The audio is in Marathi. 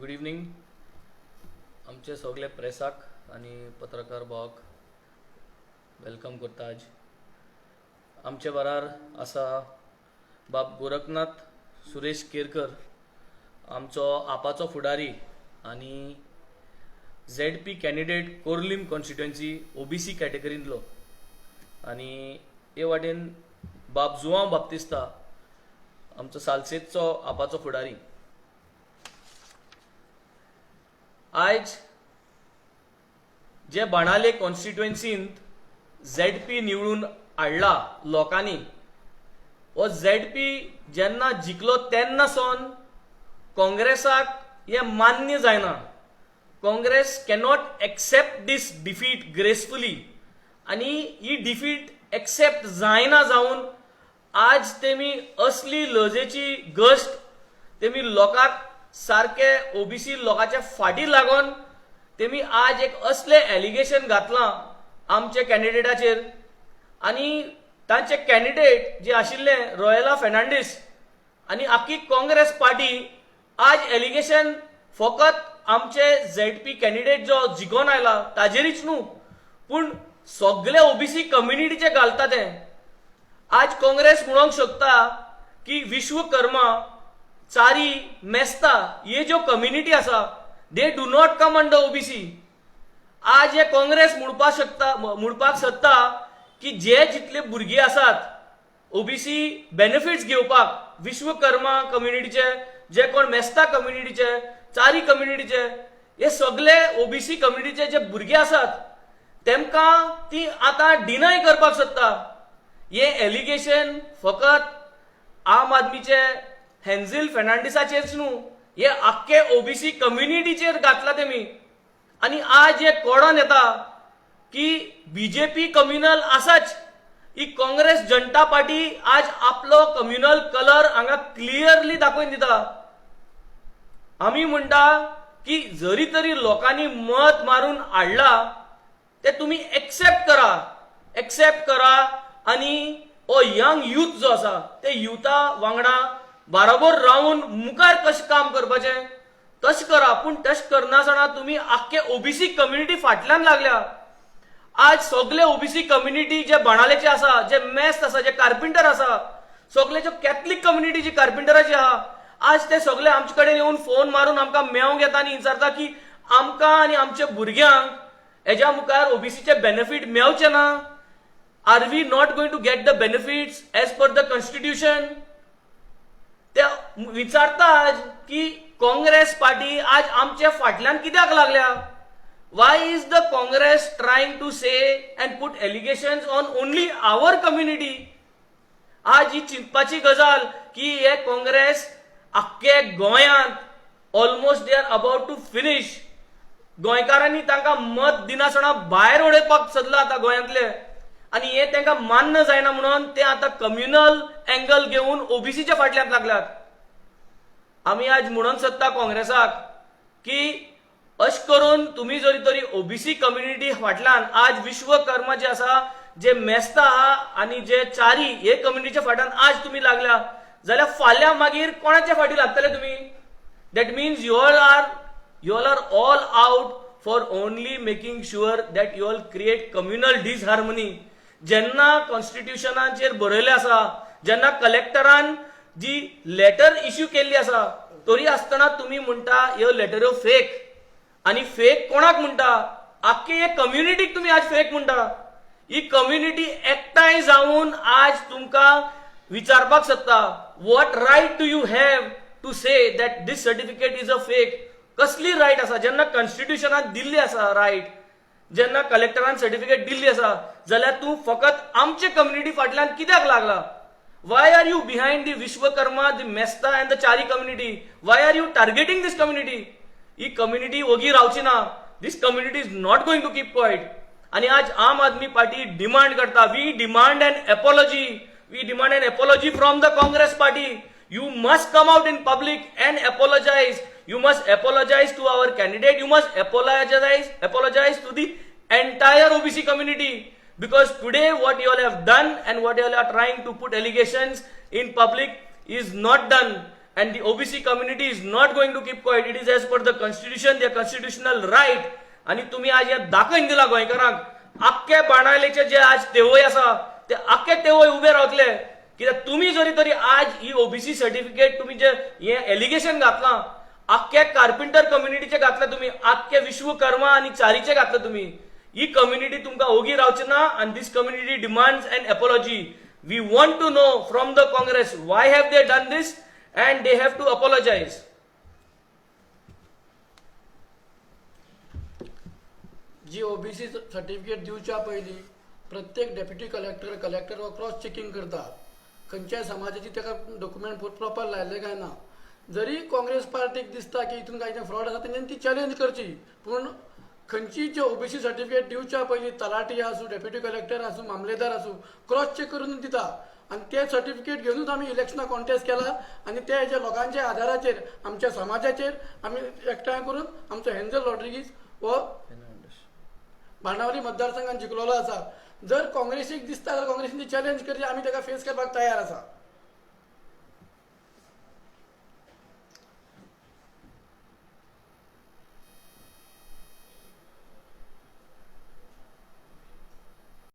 गुड इवनिंग आमचे सगळे प्रेसाक आणि पत्रकार भावाक वेलकम करता आज. आमचे बरार आसा बाब गोरखनाथ सुरेश केरकर, आमचो आपाचो फुडारी आणि ZP कॅन्डिडेट कोर्लीम कॉन्स्टिट्युएन्सी OBC कॅटेगरींतलो. आणि हे वाटेन बाब जुवांव बाप्तिस्ता, आमचो सालसेतचो आपाचो फुडारी. आज जे बाणाले कॉन्स्टिट्युएन्सींत ZP निवडून हाडला लोकांनी, हो ZP जेन्ना जिखलो तेन्ना सावन काँग्रेसाक हे मान्य जायना. काँग्रेस कॅनॉट एक्सेप्ट दिस डिफीट ग्रेसफुली, आणि ही डिफीट एक्सेप्ट जायना जावन आज तेमी असली लजेची गश्ट तेमी लोकांक सारखे OBC लोकांच्या फाटी लागून तेमी आज एक असले एलिगेशन घातलां आमच्या कॅन्डिडेटाचेर. आणि तांचे कॅन्डिडेट जे आशिल्ले रॉयला फेर्नांडीस आणि आख्खी काँग्रेस पार्टी आज एलिगेशन फकत आमचे ZP कॅन्डिडेट जो जिखून आयला ताजेरीच न्हू, पूण सगळे OBC कम्युनिटीचे घालता ते. आज काँग्रेस म्हणूंक शकता की विश्वकर्मा, चारी, मेस्ता हे ज्यो कम्युनिटी आसा they do not come under OBC. आज हे काँग्रेस म्हणपाक सोदता की जे जितले भुरगे आसात OBC बेनिफिट्स घेवपाक, विश्वकर्मा कम्युनिटीचे, जे कोण मेस्ता कम्युनिटीचे, चारी कम्युनिटीचे, हे सगळे OBC कम्युनिटीचे जे भुरगे आसात तेमकां ती आतां डिनाय करपाक सोदता. हे एलिगेशन फकत आम आदमीचे हेन्झिल फेर्नांडीसाचेरच न्हू, हे आख्खे OBC कम्युनिटीचेर घातला तेमी. आणि आज हे कळोन येता की BJP कम्युनल आसाच, ही काँग्रेस जनता पार्टी आज आपलो कम्युनल कलर हांगा क्लियरली दाखोवन दिता. आमी म्हणटा की जरी तरी लोकांनी मत मारून हाडला ते तुम्ही एक्सेप्ट करा आणि हो यंग यूथ जो आसा ते युथा वांगडा बरोबर रावन मुखार कशें काम करपाचें तशें करा. पूण तशें करनासतना तुम्ही आख्खे OBC कम्युनिटी फाटल्यान लागल्या. आज सगळे OBC कम्युनिटी जे बाणालेचे आसा, जे मेस्त आसा, जे कार्पेंटर आसा, सगळे जे कॅथलीक कम्युनिटी जी कार्पेंटराची आहा, आज ते सगळे आमचे कडेन येवन फोन मारून आमकां मेळोंक येता आनी विचारता की आमकां आनी आमच्या भुरग्यांक हेज्या मुखार OBCचे बेनिफीट मेळचे ना. Are we not going to get the benefits as per the constitution. ते विचारता आज की काँग्रेस पार्टी आज आमच्या फाटल्यान कित्याक लागल्या. Why is the Congress trying to say and put allegations on only our community. आज ही चिंतपाची गजाल की हे काँग्रेस आख्खे गोंयांत almost they are about to finish. गोंयकारांनी तांकां मत दिनासतना भायर उडोवपाक सोदला आतां गोंयांतले, आणि हे तांकां मान्य जायना म्हणून ते आतां कम्युनल एंगल घेवन OBCच्या फाटल्यान लागल्यात. आमी आज म्हणून सोदता काँग्रेसाक की अशें करून तुम्ही जरी तरी OBC कम्युनिटी फाटल्यान आज विश्वकर्मा जे आसा, जे मेस्ता आहा आणि जे चारी हे कम्युनिटीच्या फाटल्यान आज तुम्ही लागल्या, जाल्यार फाल्यां मागीर कोणाच्या फाटी लागतले तुम्ही. That means you all are all out for only making sure that you all create communal disharmony. जेन्ना कॉन्स्टिट्युशनाचेर बरयले आसा, जेन्ना कलेक्टरान जी लेटर इश्यू केल्ली आसा, तरी आसतना तुम्ही म्हणटा ह्यो लेटरो फेक. आणि फेक कोणाक म्हणटा? आख्खे हे कम्युनिटीक तुम्ही आज फेक म्हणटा. ही कम्युनिटी एकठांय जावन आज तुमकां विचारपाक सोदता, what right do you have to say that this certificate is a fake. कसली रायट आसा? जेन्ना कॉन्स्टिट्युशनान दिल्ली आसा रायट, जेन्ना कलेक्टरान सर्टिफिकेट दिल्ली आसा, जाल्यार तूं फकत आमचे कम्युनिटी फाटल्यान कित्याक लागला? Why are you behind the Vishwakarma, the Mesta and the Chari community? Why are you targeting this community? ही कम्युनिटी ओगी रावची ना. This community is not going to keep quiet. आणि आज आम आदमी पार्टी डिमांड करता, we demand an apology from the Congress party. You must come out in public and apologize. You must apologize to our candidate. You must apologize to the entire OBC community. Because today what you all have done and what you all are trying to put allegations in public is not done. and the OBC community is not going to keep quiet. It is as per the constitution, their constitutional right. आणि तुम्ही आज हे दाखवून दिला गोंयकारांक आख्खे बाणावलेचे जे आज तेवय आसा ते आख्खे तेवय उभे रावतले कित्याक तुम्ही जरी तरी आज ही ओबीसी सर्टिफिकेट तुम्ही जे हे एलिगेशन घातलां आख्खे कार्पेंटर कम्युनिटीचे घातले तुम्ही आख्खे विश्वकर्मा आणि चारीचे घातले तुम्ही ही कम्युनिटी तुमकां ओगी रावची ना and this community demands an apology. We want to know from the Congress why have they done this and they have to apologize. जी ओबीसी सर्टिफिकेट दिवच्या पयलीं प्रत्येक डेप्युटी कलेक्टर हो क्रॉस चेकिंग करता खंयच्याय समाजाची ताका डॉक्युमेंट प्रॉपर लायले काय ना जरी काँग्रेस पार्टीक दिसता की हितून कांय फ्रॉड आसा तेंच्यांनी ती चॅलेंज करची पूण खंयची जे ओबीसी सर्टिफिकेट दिवच्या पयलीं तलाटी आसूं डेप्युटी कलेक्टर आसूं मामलेदार आसूं क्रॉस चेक करून दिता आणि ते सर्टिफिकेट घेऊनच आम्ही इलेक्शनाक कॉन्टेस्ट केला आणि त्या हेच्या लोकांच्या आधाराचेर आमच्या समाजाचेर आमी एकठांय करून आमचो हेंजल रॉड्रिगीज हो बाणावली मतदारसंघात जिखलेलो आसा जर काँग्रेसीक दिसता जाल्यार काँग्रेसीन ती चॅलेंज करची आमी ताका फेस करपाक तयार आसा.